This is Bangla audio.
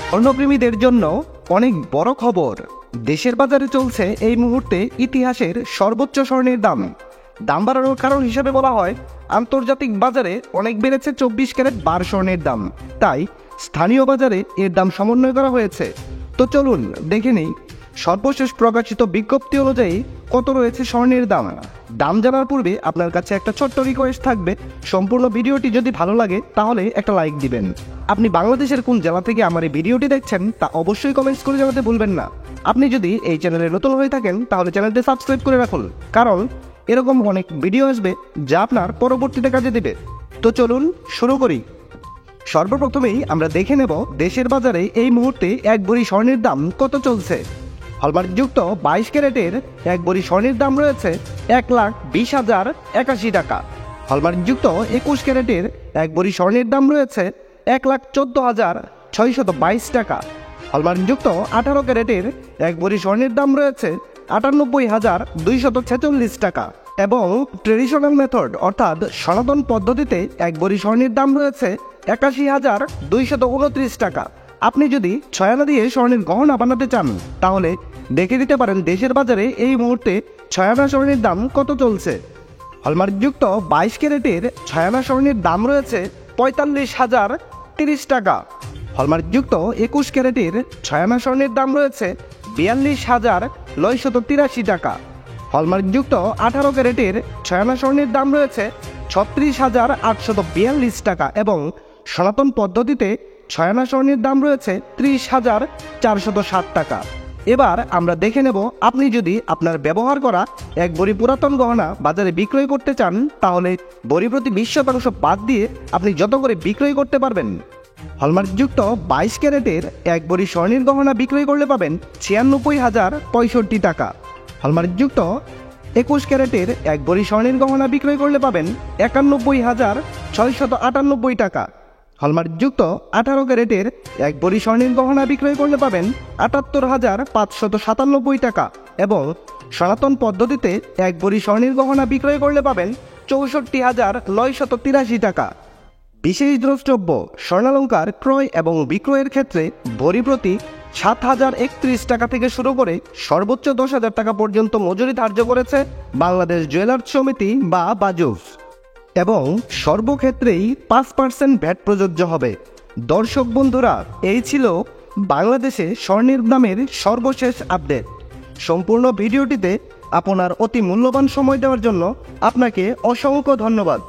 স্বর্ণপ্রেমীদের জন্য অনেক বড় খবর। দেশের বাজারে চলছে এই মুহূর্তে ইতিহাসের সর্বোচ্চ স্বর্ণের দাম। দাম বাড়ানোর কারণ হিসেবে বলা হয় আন্তর্জাতিক বাজারে অনেক বেড়েছে 24 ক্যারেট বার স্বর্ণের দাম, তাই স্থানীয় বাজারে এর দাম সমন্বয় করা হয়েছে। তো চলুন দেখে নেই সর্বশেষ প্রকাশিত বিজ্ঞপ্তি অনুযায়ী কত রয়েছে স্বর্ণের দাম। দাম জানার পূর্বে আপনার কাছে একটা ছোট্ট রিকোয়েস্ট থাকবে, সম্পূর্ণ ভিডিওটি যদি ভালো লাগে তাহলে একটা লাইক দিবেন। আপনি বাংলাদেশের কোন জেলা থেকে আমার এই ভিডিওটি দেখছেন তা অবশ্যই কমেন্টস করে জানাতে ভুলবেন না। আপনি যদি এই চ্যানেলে নতুন হয়ে থাকেন তাহলে চ্যানেলটি সাবস্ক্রাইব করে রাখুন, কারণ এরকম অনেক ভিডিও আসবে যা আপনার পরবর্তীতে কাজে দেবে। তো চলুন শুরু করি। সর্বপ্রথমেই আমরা দেখে নেব দেশের বাজারে এই মুহূর্তে এক ভরি স্বর্ণের দাম কত চলছে। হলমার্কযুক্ত 22 ক্যারেটের এক ভরি স্বর্ণের দাম রয়েছে 1,20,081 টাকা। হলমার্কযুক্ত 21 ক্যারেটের এক ভরি স্বর্ণের দাম রয়েছে 1,14,622 টাকা। হলমার্কযুক্ত 18 ক্যারেটের এক ভরি স্বর্ণের দাম রয়েছে 98,246 টাকা। এবং ট্রেডিশনাল মেথড অর্থাৎ সনাতন পদ্ধতিতে এক ভরি স্বর্ণের দাম রয়েছে 81,229 টাকা। আপনি যদি 6 আনা দিয়ে স্বর্ণের গহনা বানাতে চান তাহলে দেখে দিতে পারেন দেশের বাজারে এই মুহূর্তে 6 আনা স্বর্ণের দাম কত চলছে। হলমার্কযুক্ত 22 ক্যারেটের 6 আনা স্বর্ণের দাম রয়েছে 45,030 টাকা। হলমার্কযুক্ত 21 ক্যারেটের 6 আনা স্বর্ণের দাম রয়েছে 42,983 টাকা। হলমার্কযুক্ত 18 ক্যারেটের 6 আনা স্বর্ণের দাম রয়েছে 36,842 টাকা। এবং সনাতন পদ্ধতিতে 6 আনা স্বর্ণের দাম রয়েছে 30,407 টাকা। এবার আমরা দেখে নেব আপনি যদি আপনার ব্যবহার করা এক ভরি পুরাতন গহনা বাজারে বিক্রয় করতে চান তাহলে ভরি প্রতি 20% বাদ দিয়ে আপনি যত করে বিক্রয় করতে পারবেন। হলমার্কযুক্ত 22 ক্যারেটের এক ভরি স্বর্ণের গহনা বিক্রয় করলে পাবেন 96,065 টাকা। হলমার্কযুক্ত 21 ক্যারেটের এক ভরি স্বর্ণের গহনা বিক্রয় করলে পাবেন 91,698 টাকা। হলমার্কযুক্ত 18 ক্যারেটের এক ভরি স্বর্ণের গহনা বিক্রয় করলে পাবেন 78,597 টাকা। এবং সনাতন পদ্ধতিতে এক ভরি স্বর্ণের গহনা বিক্রয় করলে পাবেন 64,983 টাকা। বিশেষ দ্রষ্টব্য, স্বর্ণালঙ্কার ক্রয় এবং বিক্রয়ের ক্ষেত্রে ভরি প্রতি 7,031 টাকা থেকে শুরু করে সর্বোচ্চ 10,000 টাকা পর্যন্ত মজুরি ধার্য করেছে বাংলাদেশ জুয়েলার্স সমিতি বা বাজুস। এবং সর্বক্ষেত্রেই 5% ভ্যাট প্রযোজ্য হবে। দর্শক বন্ধুরা, এই ছিল বাংলাদেশে স্বর্ণের দামের সর্বশেষ আপডেট। সম্পূর্ণ ভিডিওটিতে আপনার অতি মূল্যবান সময় দেওয়ার জন্য আপনাকে অসংখ্য ধন্যবাদ।